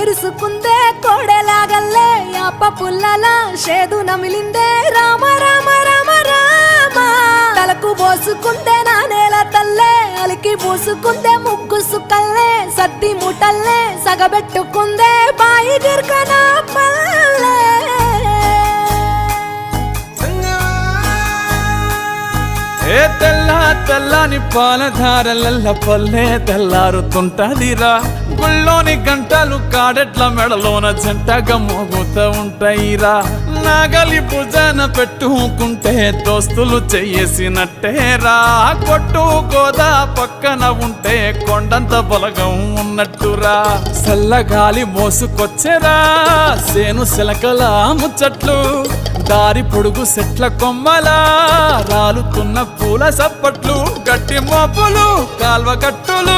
ఇరుసుకుందే కోడెలాగల్లే యాప పుల్లల షేదు నమిలిందే రామ రామ రామ రామ తలకు పోసుకుందే నా నేల తల్లే అలికి పూసుకుందే ముగ్గు సుక్కల్లే సద్ది ముటల్లే సగబెట్టుకుందే బాయి గిర్కనా పల్లె ఏ తెల్ల తెల్లని పాలధారలల్ల పల్లె తెల్లారుతుంటదిరా గుళ్ళోని గంటలు కాడెట్ల మెడలోన జంటగా మోగుతూ ఉంటాయిరా నాగలి భుజన పెట్టుకుంటే దోస్తులు చెయ్యేసినట్టేరా కొట్టు గోదా పక్కన ఉంటే కొండంత బలగం ఉన్నట్టురా చల్లగాలి మోసుకొచ్చెరా సేను శిలకల ముచ్చట్లు దారి పొడుగు సెట్ల కొమ్మలా రాలుతున్న పూల సప్పట్లు గట్టి మోపులు కాల్వ గట్టులు